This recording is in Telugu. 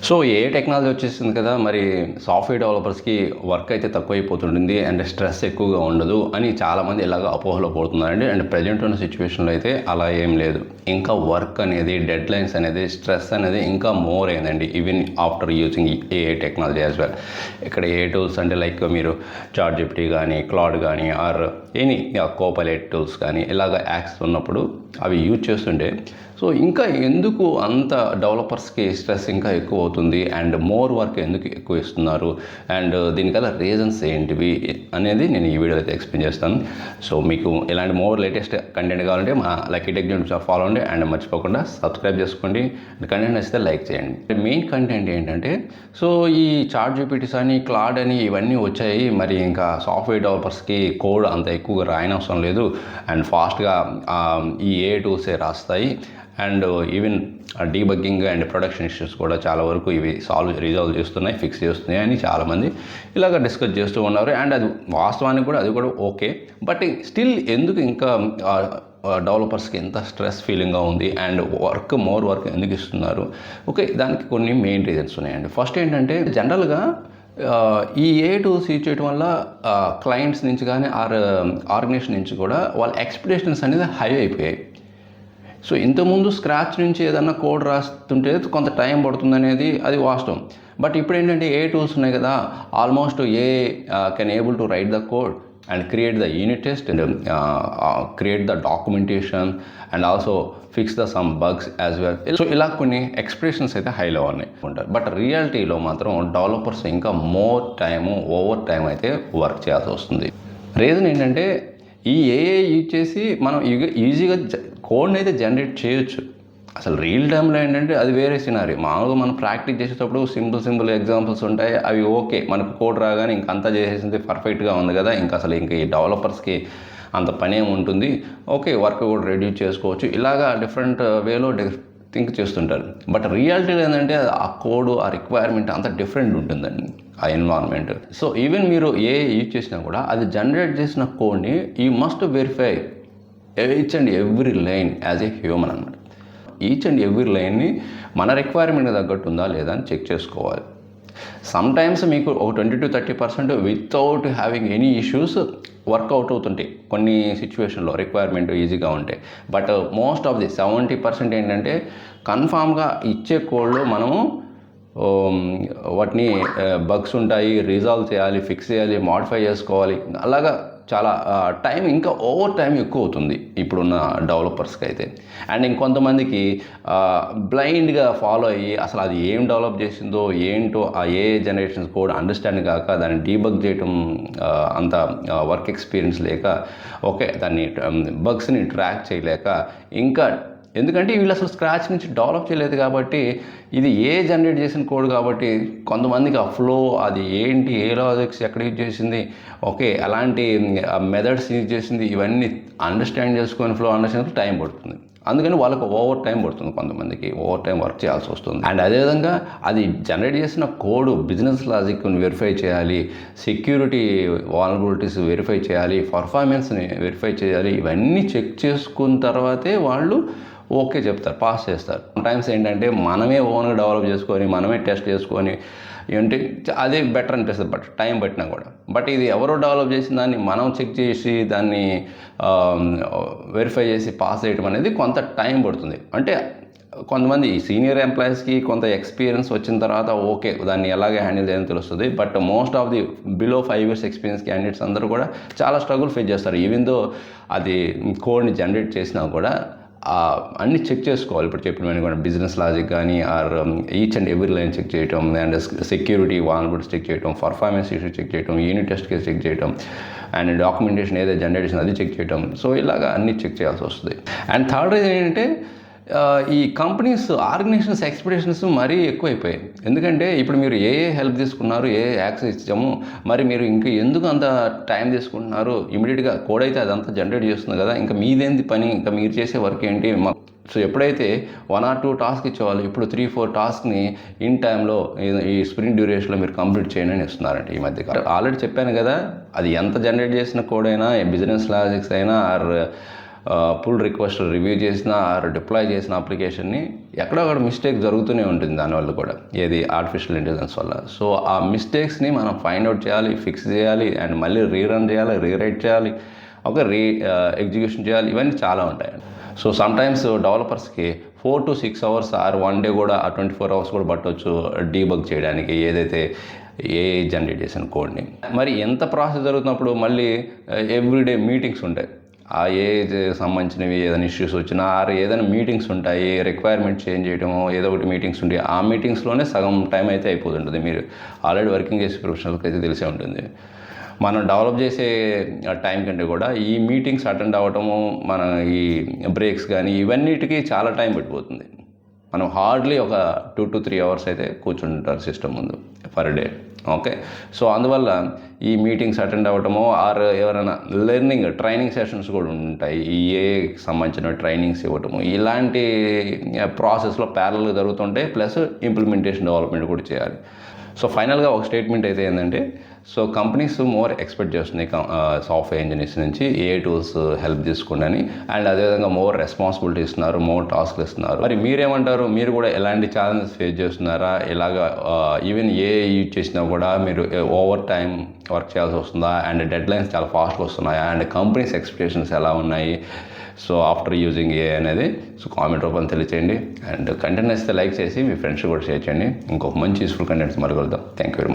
సో ఏ టెక్నాలజీ వచ్చేసింది కదా, మరి సాఫ్ట్వేర్ డెవలపర్స్కి వర్క్ అయితే తక్కువైపోతుంటుంది అండ్ స్ట్రెస్ ఎక్కువగా ఉండదు అని చాలామంది ఇలాగ అపోహలో పడుతున్నారండి. అండ్ ప్రజెంట్ ఉన్న సిచ్యువేషన్లో అయితే అలా ఏం లేదు. ఇంకా వర్క్ అనేది, డెడ్ లైన్స్ అనేది, స్ట్రెస్ అనేది ఇంకా మోర్ అయిందండి even after using AI technology as well. ఇక్కడ ఏ టూల్స్ అంటే లైక్ మీరు చాట్ జిపిటి కానీ, క్లౌడ్ కానీ, ఆర్ ఎనీ కోపైలట్ టూల్స్ కానీ ఇలాగ యాక్సెస్ ఉన్నప్పుడు అవి యూజ్ చేస్తుంటే సో ఇంకా ఎందుకు అంత డెవలపర్స్కి స్ట్రెస్ ఇంకా ఎక్కువ అవుతుంది అండ్ మోర్ వర్క్ ఎందుకు ఎక్కువ ఇస్తున్నారు అండ్ దీనికల్లా రీజన్స్ ఏంటివి అనేది నేను ఈ వీడియోలో అయితే ఎక్స్ప్లెయిన్ చేస్తాను. సో మీకు ఇలాంటి మోర్ లేటెస్ట్ కంటెంట్ కావాలంటే మా లక్కీ టెక్ జోన్ ఫాలో అవ్వండి అండ్ మర్చిపోకుండా సబ్స్క్రైబ్ చేసుకోండి. కంటెంట్ నచ్చితే లైక్ చేయండి. మెయిన్ కంటెంట్ ఏంటంటే సో ఈ చాట్ జీపీటీస్ అని, క్లౌడ్ అని ఇవన్నీ వచ్చాయి. మరి ఇంకా సాఫ్ట్వేర్ డెవలపర్స్కి కోడ్ అంత ఎక్కువగా రాయనవసరం లేదు అండ్ ఫాస్ట్గా ఈ ఏ టూల్సే రాస్తాయి and even debugging and production issues కూడా చాలా వరకు ఇవి రిజాల్వ్ చేస్తున్నాయి, ఫిక్స్ చేస్తున్నాయి అని చాలామంది ఇలాగ డిస్కస్ చేస్తూ ఉన్నారు. అండ్ అది వాస్తవానికి కూడా అది కూడా ఓకే. బట్ స్టిల్ ఎందుకు ఇంకా డెవలపర్స్కి ఎంత స్ట్రెస్ ఫీలింగ్గా ఉంది అండ్ మోర్ వర్క్ ఎందుకు ఇస్తున్నారు? ఓకే, దానికి కొన్ని మెయిన్ రీజన్స్ ఉన్నాయండి. ఫస్ట్ ఏంటంటే జనరల్గా ఈ ఏ టూల్స్ యూజ్ చేయడం వల్ల క్లయింట్స్ నుంచి కానీ ఆర్గనైజేషన్ నుంచి కూడా వాళ్ళ ఎక్స్పెక్టేషన్స్ అనేది హై అయిపోయాయి. సో ఇంతకుముందు స్క్రాచ్ నుంచి ఏదన్నా కోడ్ రాస్తుంటే కొంత టైం పడుతుంది అనేది అది వాస్తవం. బట్ ఇప్పుడు ఏంటంటే ఏ టూల్స్ ఉన్నాయి కదా, almost A can able to right the code and create the unit test and create the documentation and also fix the sum bugs as well. So ఇలా కొన్ని ఎక్స్ప్రెషన్స్ అయితే హైలో ఉన్నాయి ఉంటారు. బట్ రియాలిటీలో మాత్రం డెవలపర్స్ ఇంకా ఓవర్ టైం అయితే వర్క్ చేయాల్సి వస్తుంది. రీజన్ ఏంటంటే ఈ ఏఐ యూజ్ చేసి మనం ఈజీగా కోడ్ని అయితే జనరేట్ చేయొచ్చు. అసలు రియల్ టైంలో ఏంటంటే అది వేరే సినారీ. మామూలుగా మనం ప్రాక్టీస్ చేసేటప్పుడు సింపుల్ ఎగ్జాంపుల్స్ ఉంటాయి, అవి ఓకే. మనకు కోడ్ రాగానే ఇంక అంతా చేసేసింది పర్ఫెక్ట్గా ఉంది కదా, ఇంకా అసలు ఇంక ఈ డెవలపర్స్కి అంత పని ఏమి ఉంటుంది, ఓకే వర్క్ కూడా రెడ్యూస్ చేసుకోవచ్చు, ఇలాగా డిఫరెంట్ వేలో థింక్ చేస్తుంటారు. బట్ రియాలిటీలో ఏంటంటే ఆ కోడ్, ఆ రిక్వైర్మెంట్ అంత డిఫరెంట్ ఉంటుందండి, ఆ ఎన్విరాన్మెంట్. సో ఈవెన్ మీరు ఏ యూజ్ చేసినా కూడా అది జనరేట్ చేసిన కోడ్ని you must verify each and every line as a human అన్నమాట. ఈచ్ అండ్ ఎవ్రీ లైన్ని మన రిక్వైర్మెంట్కి తగ్గట్టు ఉందా లేదా అని చెక్ చేసుకోవాలి. సమ్టైమ్స్ మీకు ఒక 20-30% without having any issues work out అవుతుంటాయి కొన్ని సిచ్యువేషన్లో, రిక్వైర్మెంట్ ఈజీగా ఉంటాయి. బట్ మోస్ట్ ఆఫ్ ది 70% ఏంటంటే కన్ఫామ్గా ఇచ్చే కోడ్లో మనము వాటిని బగ్స్ ఉంటాయి, రిజాల్వ్ చేయాలి, ఫిక్స్ చేయాలి, మాడిఫై చేసుకోవాలి. అలాగా చాలా టైం ఇంకా ఓవర్ టైం ఎక్కువ అవుతుంది ఇప్పుడున్న డెవలపర్స్కి అయితే. అండ్ ఇంకొంతమందికి బ్లైండ్గా ఫాలో అయ్యి అసలు అది ఏం డెవలప్ చేసిందో ఏంటో ఆ ఏ జనరేషన్స్ కోడ్ అండర్స్టాండ్ కాక దాన్ని డీబగ్ చేయటం అంత వర్క్ ఎక్స్పీరియన్స్ లేక, ఓకే దాన్ని బగ్స్ని ట్రాక్ చేయలేక, ఇంకా ఎందుకంటే వీళ్ళు అసలు స్క్రాచ్ నుంచి డెవలప్ చేయలేదు కాబట్టి, ఇది ఏ జనరేట్ చేసిన కోడ్ కాబట్టి కొంతమందికి ఆ ఫ్లో అది ఏంటి, ఏ లాజిక్స్ ఎక్కడ యూజ్ చేసింది, ఓకే అలాంటి మెథడ్స్ యూజ్ చేసింది, ఇవన్నీ అండర్స్టాండ్ చేసుకొని ఫ్లో అండర్స్టాండ్ టైం పడుతుంది. అందుకని వాళ్ళకు ఓవర్ టైం పడుతుంది, కొంతమందికి ఓవర్ టైం వర్క్ చేయాల్సి వస్తుంది. అండ్ అదేవిధంగా అది జనరేట్ చేసిన కోడ్ బిజినెస్ లాజిక్ని వెరిఫై చేయాలి, సెక్యూరిటీ వాల్నరబిలిటీస్ వెరిఫై చేయాలి, పర్ఫార్మెన్స్ని వెరిఫై చేయాలి. ఇవన్నీ చెక్ చేసుకున్న తర్వాతే వాళ్ళు ఓకే చెప్తారు, పాస్ చేస్తారు. టైమ్స్ ఏంటంటే మనమే ఓన్గా డెవలప్ చేసుకొని, మనమే టెస్ట్ చేసుకొని ఏంటి అదే బెటర్ అనిపిస్తుంది, బట్ టైం పట్టినా కూడా. బట్ ఇది ఎవరో డెవలప్ చేసిన దాన్ని మనం చెక్ చేసి దాన్ని వెరిఫై చేసి పాస్ చేయడం అనేది కొంత టైం పడుతుంది. అంటే కొంతమంది సీనియర్ ఎంప్లాయీస్కి కొంత ఎక్స్పీరియన్స్ వచ్చిన తర్వాత ఓకే దాన్ని ఎలాగే హ్యాండిల్ చేయాలని తెలుస్తుంది. But most of the below 5 years experience candidates అందరూ కూడా చాలా స్ట్రగుల్ ఫేస్ చేస్తారు. ఈవెన్ దో అది కోడ్ని జనరేట్ చేసినా కూడా అన్నీ చెక్ చేసుకోవాలి. ఇప్పుడు చెప్పినవన్నీ కూడా బిజినెస్ లాజిక్ కానీ, or each and every line check చేయటం, అండ్ సెక్యూరిటీ వాల్నరబిలిటీస్ చెక్ చేయటం, పర్ఫార్మెన్స్ ఇష్యూ చెక్ చేయటం, యూనిట్ టెస్ట్ కేసు చెక్ చేయటం, అండ్ డాక్యుమెంటేషన్ ఏదైతే జనరేట్ చేసిందో అది చెక్ చేయటం. సో ఇలాగా అన్నీ చెక్ చేయాల్సి వస్తుంది. అండ్ థర్డ్ రీజన్ ఏంటంటే ఈ కంపెనీస్ ఆర్గనైజేషన్స్ ఎక్స్పెక్టేషన్స్ మరీ ఎక్కువైపోయాయి. ఎందుకంటే ఇప్పుడు మీరు ఏ హెల్ప్ తీసుకున్నారు, ఏ యాక్సెస్ ఇచ్చాము, మరి మీరు ఇంకా ఎందుకు అంత టైం తీసుకుంటున్నారు? ఇమీడియట్గా కోడ్ అయితే అదంతా జనరేట్ చేస్తుంది కదా, ఇంకా మీదేంది పని, ఇంకా మీరు చేసే వర్క్ ఏంటి? సో ఎప్పుడైతే 1 or 2 టాస్క్ ఇచ్చేవాళ్ళు ఇప్పుడు 3-4 టాస్క్ని ఇన్ టైంలో ఈ స్ప్రింట్ డ్యూరేషన్లో మీరు కంప్లీట్ చేయండి అని ఇస్తున్నారంట ఈ మధ్య. ఆల్రెడీ చెప్పాను కదా, అది ఎంత జనరేట్ చేసిన కోడ్ అయినా, బిజినెస్ లాజిక్స్ అయినా, ఆర్ పుల్ రిక్వెస్ట్ రివ్యూ చేసిన ఆర్ డిప్లాయ్ చేసిన అప్లికేషన్ని ఎక్కడొక్కడ మిస్టేక్ జరుగుతూనే ఉంటుంది దానివల్ల కూడా, ఏది ఆర్టిఫిషియల్ ఇంటెలిజెన్స్ వల్ల. సో ఆ మిస్టేక్స్ని మనం ఫైండ్ అవుట్ చేయాలి, ఫిక్స్ చేయాలి, అండ్ మళ్ళీ రీరన్ చేయాలి, రీరైట్ చేయాలి, ఎగ్జిక్యూషన్ చేయాలి, ఇవన్నీ చాలా ఉంటాయి. సో సమ్టైమ్స్ డెవలపర్స్కి 4 to 6 hours ఆర్ 1 day కూడా 24 hours కూడా పట్టవచ్చు డీబగ్ చేయడానికి ఏదైతే ఏఐ జనరేట్ చేసిన కోడ్ని. మరి ఎంత ప్రాసెస్ జరుగుతున్నప్పుడు మళ్ళీ ఎవ్రీడే మీటింగ్స్ ఉంటాయి. ఆ ఏఐ సంబంధించినవి ఏదైనా ఇష్యూస్ వచ్చినా ఆర్ ఏదైనా మీటింగ్స్ ఉంటాయి, రిక్వైర్మెంట్ చేంజ్ చేయడమో ఏదో ఒకటి మీటింగ్స్ ఉంటాయి. ఆ మీటింగ్స్లోనే సగం టైం అయితే అయిపోతుంటుంది. మీరు ఆల్రెడీ వర్కింగ్ చేసే ప్రొఫెషనల్కి అయితే తెలిసే ఉంటుంది. మనం డెవలప్ చేసే టైం కంటే కూడా ఈ మీటింగ్స్ అటెండ్ అవ్వటము, మన ఈ బ్రేక్స్ కానీ ఇవన్నిటికీ చాలా టైం పట్టిపోతుంది. మనం హార్డ్లీ ఒక 2 to 3 hours అయితే కూర్చుంటారు సిస్టమ్ ముందు పర్ డే. ఓకే, సో అందువల్ల ఈ మీటింగ్స్ అటెండ్ అవ్వటము ఆర్ ఎవరైనా ట్రైనింగ్ సెషన్స్ కూడా ఉంటాయి, ఈ ఏఐకి సంబంధించిన ట్రైనింగ్స్ ఇవ్వటము, ఇలాంటి ప్రాసెస్లో ప్యారల్గా జరుగుతుంటాయి. ప్లస్ ఇంప్లిమెంటేషన్ డెవలప్మెంట్ కూడా చేయాలి. సో ఫైనల్గా ఒక స్టేట్మెంట్ అయితే ఏంటంటే, సో కంపెనీస్ మోర్ ఎక్స్పెక్ట్ చేస్తున్నాయి సాఫ్ట్వేర్ ఇంజనీర్స్ నుంచి ఏఐ టూల్స్ హెల్ప్ తీసుకోండి అని. అండ్ అదేవిధంగా మోర్ రెస్పాన్సిబిలిటీ ఇస్తున్నారు, మోర్ టాస్క్లు ఇస్తున్నారు. మరి మీరేమంటారు? మీరు కూడా ఎలాంటి ఛాలెంజెస్ ఫేస్ చేస్తున్నారా? ఇలాగా ఈవెన్ ఏఐ యూజ్ చేసినా కూడా మీరు ఓవర్ టైం వర్క్ చేయాల్సి వస్తుందా? అండ్ డెడ్ లైన్స్ చాలా ఫాస్ట్గా వస్తున్నాయా? అండ్ కంపెనీస్ ఎక్స్పెక్టేషన్స్ ఎలా ఉన్నాయి సో ఆఫ్టర్ యూజింగ్ ఏఐ అనేది? సో కామెంట్ రూపంలో తెలియచేయండి. అండ్ కంటెంట్ నచ్చితే లైక్ చేసి మీ ఫ్రెండ్స్ కూడా షేర్ చేయండి. ఇంకొక మంచి యూస్ఫుల్ కంటెంట్స్ మరగలుగుతాం. Thank you very much.